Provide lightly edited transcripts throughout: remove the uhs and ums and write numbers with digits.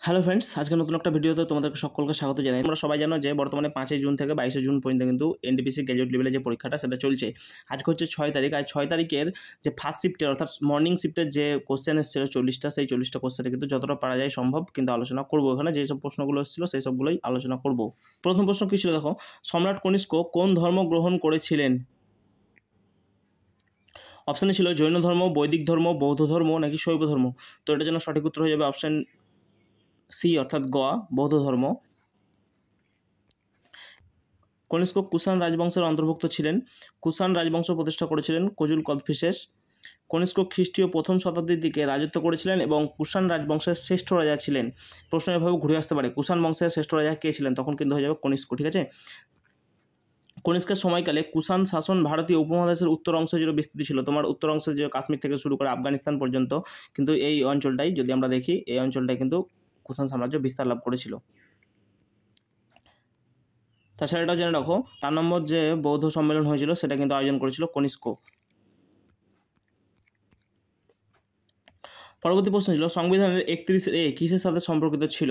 Hello friends, আজকে নতুন একটা ভিডিওতে তোমাদেরকে সকলকে স্বাগত জানাই। তোমরা সবাই জানো যে বর্তমানে 5 জুন থেকে 22 জুন পর্যন্ত কিন্তু এনটিপিসি গ্র্যাজুয়েট লেভেলে যে পরীক্ষাটা সেটা চলছে। আজকে হচ্ছে 6 তারিখ। আর 6 তারিখের যে ফার্স্ট শিফটের অর্থাৎ মর্নিং শিফটের যে কোশ্চেন এসেছিল 40টা, সেই 40টা কোশ্চেনে কিন্তু যতটা পারা যায় সম্ভব কিন্তু আলোচনা করবো। এখানে যেসব প্রশ্নগুলো এসেছিল সেই সবগুলোই আলোচনা করব। প্রথম প্রশ্ন কী ছিল দেখো, সম্রাট কনিষ্ক কোন ধর্ম গ্রহণ করেছিলেন? অপশানে ছিল জৈন ধর্ম, বৈদিক ধর্ম, বৌদ্ধ ধর্ম নাকি শৈব ধর্ম। তো এটার জন্য সঠিক উত্তর হয়ে যাবে অপশান সি অর্থাৎ গ, বৌদ্ধ ধর্ম। কনিষ্ক কুষাণ রাজবংশের অন্তর্ভুক্ত ছিলেন। কুষাণ রাজবংশ প্রতিষ্ঠা করেছিলেন কুজুল কদফিসেস। কনিষ্ক খ্রিস্টীয় প্রথম শতাব্দীর দিকে রাজত্ব করেছিলেন এবং কুষাণ রাজবংশের শ্রেষ্ঠ রাজা ছিলেন। প্রশ্ন এভাবে ঘুরে আসতে পারে, কুষাণ বংশের শ্রেষ্ঠ রাজা কে ছিলেন? তখন কিন্তু হয়ে যাবে কনিষ্ক। ঠিক আছে। কনিষ্কের সময়কালে কুষাণ শাসন ভারতীয় উপমহাদেশের উত্তর অংশ যেটা বিস্তৃত ছিল, তোমার উত্তর অংশ যে কাশ্মীর থেকে শুরু করে আফগানিস্তান পর্যন্ত, কিন্তু এই অঞ্চলটাই যদি আমরা দেখি, এই অঞ্চলটাই কিন্তু কুষাণ সাম্রাজ্য বিস্তার লাভ করেছিল। তাছাড়া এটাও জেনে রাখো, 4 নম্বর যে বৌদ্ধ সম্মেলন হয়েছিল সেটা কিন্তু আয়োজন করেছিল কনিষ্ক। পরবর্তী প্রশ্ন ছিল সংবিধানের 31A কিসের সাথে সম্পর্কিত ছিল?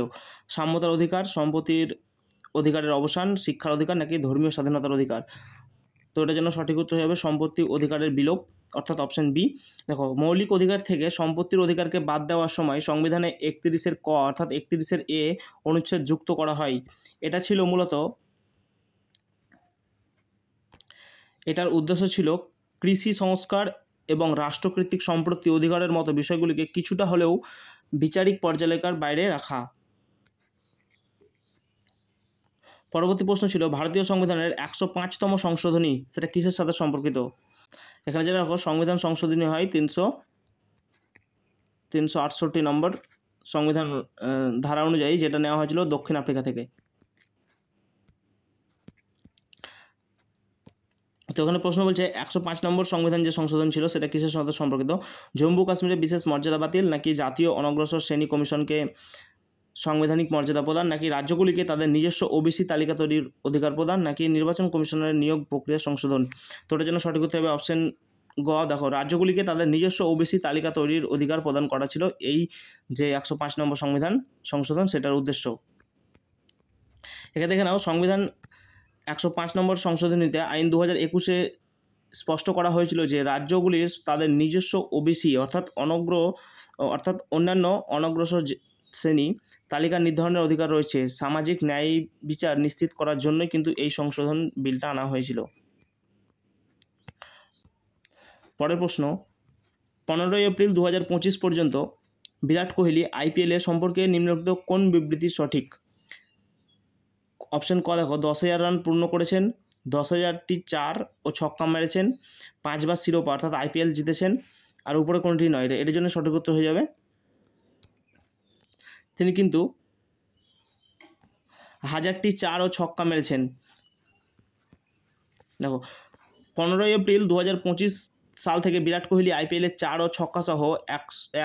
সাম্যতার অধিকার, সম্পত্তির অধিকারের অবসান, শিক্ষার অধিকার নাকি ধর্মীয় স্বাধীনতার অধিকার। তো এটার জন্য সঠিক উত্তর হবে সম্পত্তি অধিকারের বিলোপ অর্থাৎ অপশন বি। দেখো, মৌলিক অধিকার থেকে সম্পত্তির অধিকারকে বাদ দেওয়ার সময় সংবিধানে 31 ক অর্থাৎ 31 এ অনুচ্ছেদ যুক্ত করা হয়। এটা ছিল মূলত, এটার উদ্দেশ্য ছিল কৃষি সংস্কার এবং রাষ্ট্রকৃতিক সম্পত্তি অধিকারের মতো বিষয়গুলিকে কিছুটা হলেও বিচারিক পর্যালোচনার বাইরে রাখা। পরবর্তী প্রশ্ন ছিল ভারতীয় সংবিধানের 105তম সংশোধনী সেটা কিসের সাথে সম্পর্কিত? এখানে যেটা দেখো, সংবিধান সংশোধনী হয় 368 নম্বর সংবিধান ধারা অনুযায়ী, যেটা নেওয়া হয়েছিল দক্ষিণ আফ্রিকা থেকে। তো এখানে প্রশ্ন বলছে 105 নম্বর সংবিধান যে সংশোধন ছিল সেটা কিসের সাথে সম্পর্কিত? জম্মু কাশ্মীরে বিশেষ মর্যাদা বাতিল, নাকি জাতীয় অনগ্রসর শ্রেণী কমিশনকে সাংবিধানিক মর্যাদা প্রদান, নাকি রাজ্যগুলিকে তাদের নিজস্ব ওবিসি তালিকা তৈরির অধিকার প্রদান, নাকি নির্বাচন কমিশনের নিয়োগ প্রক্রিয়া সংশোধন। তো এটার জন্য সঠিক উত্তর হবে অপশন গ। দেখো, রাজ্যগুলিকে তাদের নিজস্ব ওবিসি তালিকা তৈরির অধিকার প্রদান করা ছিল এই যে 105 নম্বর সংবিধান সংশোধন, সেটার উদ্দেশ্য। এখানে দেখে নাও, সংবিধান 105 নম্বর সংশোধনীতে আইন 2021-এ স্পষ্ট করা হয়েছিল যে রাজ্যগুলির তাদের নিজস্ব ওবিসি অর্থাৎ অন্যান্য অনগ্রসর শ্রেণী তালিকা নির্ধারণের অধিকার রয়েছে। সামাজিক ন্যায় বিচার নিশ্চিত করার জন্যই কিন্তু এই সংশোধন বিলটা আনা হয়েছিল। পরের প্রশ্ন, 15 এপ্রিল 2025 পর্যন্ত বিরাট কোহলি IPL এর সম্পর্কে নিম্নলিখিত কোন বিবৃতি সঠিক? অপশন ক দেখো, 10,000 রান পূর্ণ করেছেন, 10,000টি 4 ও ছক্কা মেরেছেন, 5 বার শিরোপা অর্থাৎ IPL জিতেছেন, আর উপরে কোনটি নয়। এটার জন্য সঠিক উত্তর হয়ে যাবে, তিনি কিন্তু 1000টি 4 ও ছক্কা মেরেছেন। দেখো, 15 এপ্রিল 2025 সাল থেকে বিরাট কোহলি IPL-এ 4 ও ছক্কা সহ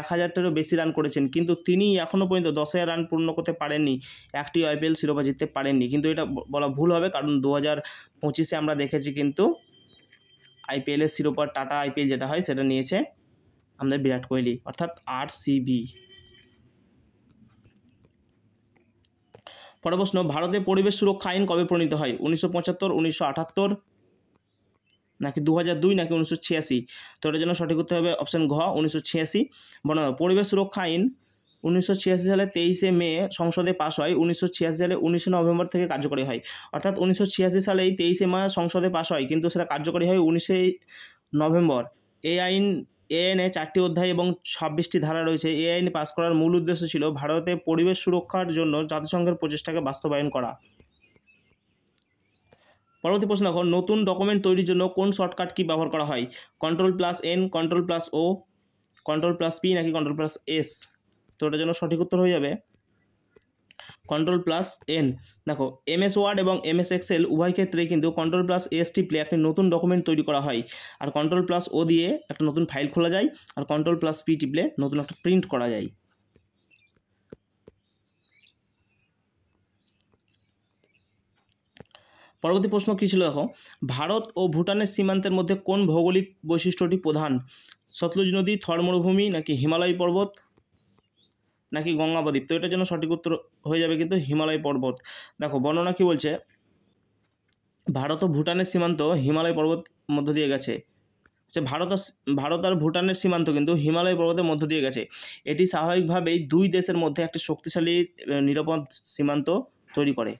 1000-টিরও বেশি রান করেছেন, কিন্তু তিনি এখনও পর্যন্ত 10,000 রান পূর্ণ করতে পারেননি, একটি IPL শিরোপা জিততে পারেননি। কিন্তু এটা বলা ভুল হবে, কারণ 2025-এ আমরা দেখেছি কিন্তু IPL-এর শিরোপা টাটা IPL যেটা হয় সেটা নিয়েছে আমাদের বিরাট কোহলি অর্থাৎ RCB। পরের প্রশ্ন, ভারতে পরিবেশ সুরক্ষা আইন কবে প্রণীত হয়? 1975, 1978 নাকি 2002 নাকি 1986। তো এটার জন্য সঠিক উত্তর হবে অপশন ঘ 1986। বর্ণনা, পরিবেশ সুরক্ষা আইন 1986 সালে 23 মে সংসদে পাশ হয়। 1986 সালে 19 নভেম্বর থেকে কার্যকরী হয়, অর্থাৎ 1986 সালেই 23 মে সংসদে পাশ হয়, কিন্তু সেটা কার্যকরী হয় 19 নভেম্বর। এই আইনে 4টি অধ্যায় এবং 26টি ধারা রয়েছে। এই আইন পাস করার মূল উদ্দেশ্য ছিল ভারতে পরিবেশ সুরক্ষার জন্য জাতিসংঘের প্রচেষ্টাকে বাস্তবায়ন করা। পরবর্তী প্রশ্ন দেখো, নতুন ডকুমেন্ট তৈরির জন্য কোন শর্টকাট কি ব্যবহার করা হয়? Ctrl+N, Ctrl+O, Ctrl+P নাকি Ctrl+S। তো এটার জন্য সঠিক উত্তর হয়ে যাবে Ctrl+N। দেখো, MS ওয়ার্ড এবং MS এক্সেল উভয় ক্ষেত্রেই কিন্তু Ctrl+S টিপলে একটি নতুন ডকুমেন্ট তৈরি করা হয়, আর Ctrl+O দিয়ে একটা নতুন ফাইল খোলা যায়, আর Ctrl+P টিপলে নতুন একটা প্রিন্ট করা যায়। পরবর্তী প্রশ্ন কী ছিল দেখো, ভারত ও ভুটানের সীমান্তের মধ্যে কোন ভৌগোলিক বৈশিষ্ট্যটি প্রধান? সতলুজ নদী, থর মরুভূমি নাকি হিমালয় পর্বত। নাকি গঙ্গা বদ্বীপ? তো এটার জন্য সঠিক উত্তর হয়ে যাবে কিন্তু হিমালয় পর্বত। দেখো বর্ণনা কি বলছে, ভারত ও ভুটানের সীমান্ত হিমালয় পর্বত মধ্য দিয়ে গেছে। ভারত আর ভুটানের সীমান্ত কিন্তু হিমালয় পর্বতের মধ্য দিয়ে গেছে। এটি স্বাভাবিকভাবেই দুই দেশের মধ্যে একটি শক্তিশালী নিরাপদ সীমান্ত তৈরি করে।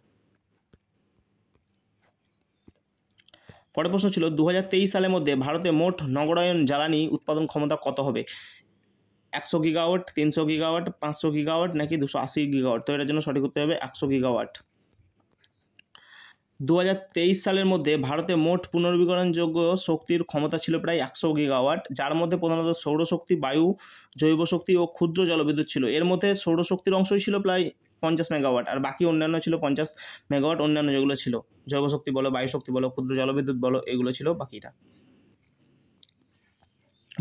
পরের প্রশ্ন ছিল 2023 সালের মধ্যে ভারতে মোট নগরায়ন জ্বালানি উৎপাদন ক্ষমতা কত হবে? 100 গিগাওয়াট, 300 গিগাওয়াট, 500 গিগাওয়াট নাকি 280 গিগাওয়াট? তো এটার জন্য সঠিক উত্তর হবে 100 গিগাওয়াট। 2023 সালের মধ্যে ভারতে মোট পুনর্নবীকরণযোগ্য শক্তির ক্ষমতা ছিল প্রায় 100 গিগাওয়াট, যার মধ্যে প্রধানত সৌরশক্তি, বায়ু, জৈব শক্তি ও ক্ষুদ্র জলবিদ্যুৎ ছিল। এর মধ্যে সৌরশক্তির অংশই ছিল প্রায় 50 মেগাওয়াট, আর বাকি অন্যান্য ছিল 50 মেগাওয়াট। অন্যান্য যেগুলো ছিল জৈব শক্তি বলো, বায়ু শক্তি বলো, ক্ষুদ্র জলবিদ্যুৎ বলো, এগুলো ছিল বাকিটা।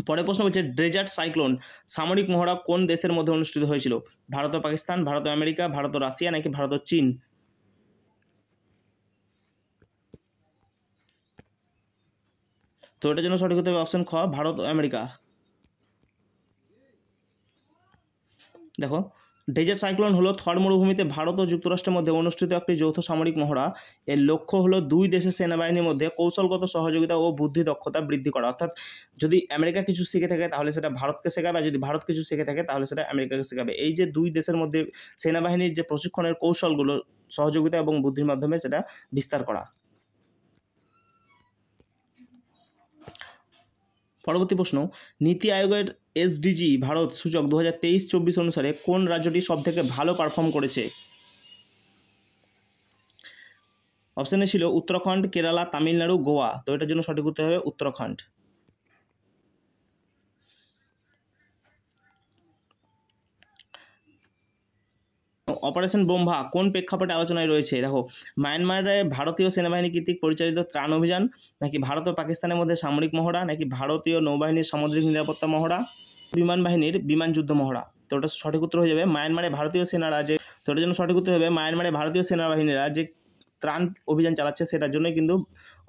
পরের প্রশ্ন বলছে ডেজার্ট সাইক্লোন সামরিক মহড়া কোন দেশের মধ্যে অনুষ্ঠিত হয়েছিল? ভারত ও পাকিস্তান, ভারত ও আমেরিকা, ভারত ও রাশিয়া নাকি ভারত ও চীন? তো এটার জন্য সঠিক হতে হবে অপশন খ, ভারত ও আমেরিকা। দেখো ডেজার্ট সাইক্লোন হলো থর মরুভূমিতে ভারত ও যুক্তরাষ্ট্রের মধ্যে অনুষ্ঠিত একটি যৌথ সামরিক মহড়া। এর লক্ষ্য হলো দুই দেশের সেনাবাহিনীর মধ্যে কৌশলগত সহযোগিতা ও বুদ্ধি দক্ষতা বৃদ্ধি করা। অর্থাৎ যদি আমেরিকা কিছু শিখে থাকে তাহলে সেটা ভারতকে শেখাবে, আর যদি ভারত কিছু শিখে থাকে তাহলে সেটা আমেরিকাকে শেখাবে। এই যে দুই দেশের মধ্যে সেনাবাহিনীর যে প্রশিক্ষণের কৌশলগুলো সহযোগিতা এবং বুদ্ধির মাধ্যমে সেটা বিস্তার করা। পরবর্তী প্রশ্ন, নীতি আয়োগের এসডিজি ভারত সূচক 2023-24 অনুসারে কোন রাজ্যটি সবথেকে ভালো পারফর্ম করেছে? অপশানে ছিল উত্তরাখণ্ড, কেরালা, তামিলনাড়ু, গোয়া। তো এটার জন্য সঠিক উত্তর হবে উত্তরাখণ্ড। অপারেশন ব্রহ্মা কোন প্রেক্ষাপটে আলোচনায় রয়েছে? দেখো মায়ানমারে ভারতীয় সেনাবাহিনী কর্তৃক পরিচালিত ত্রাণ অভিযান, নাকি ভারত ও পাকিস্তানের মধ্যে সামরিক মহড়া, নাকি ভারতীয় নৌবাহিনীর সামুদ্রিক নিরাপত্তা মহড়া, বিমান বাহিনীর বিমান যুদ্ধ মহড়া? তো ওটা সঠিক উত্তর হয়ে যাবে মায়ানমারে ভারতীয় সেনারা যে, তো এটার জন্য সঠিক উত্তর হবে মায়ানমারে ভারতীয় সেনাবাহিনীরা যে ত্রাণ অভিযান চালাচ্ছে সেটার জন্যই কিন্তু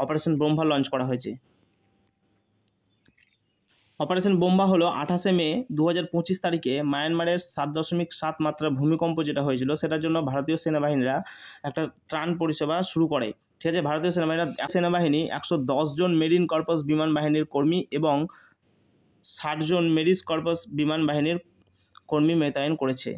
অপারেশন ব্রহ্মা লঞ্চ করা হয়েছে। অপারেশন ব্রহ্মা হলো 28শে মে 2025 তারিখে মায়ানমারের 7.7 মাত্রা ভূমিকম্প যেটা হয়েছিল সেটার জন্য ভারতীয় সেনাবাহিনীরা একটা ত্রাণ পরিষেবা শুরু করে। ঠিক আছে, ভারতীয় সেনাবাহিনী 110 জন মেরিন কর্পস বিমান বাহিনীর কর্মী এবং 60 জন মেরিন কর্পস বিমান বাহিনীর কর্মী মোতায়েন করেছে।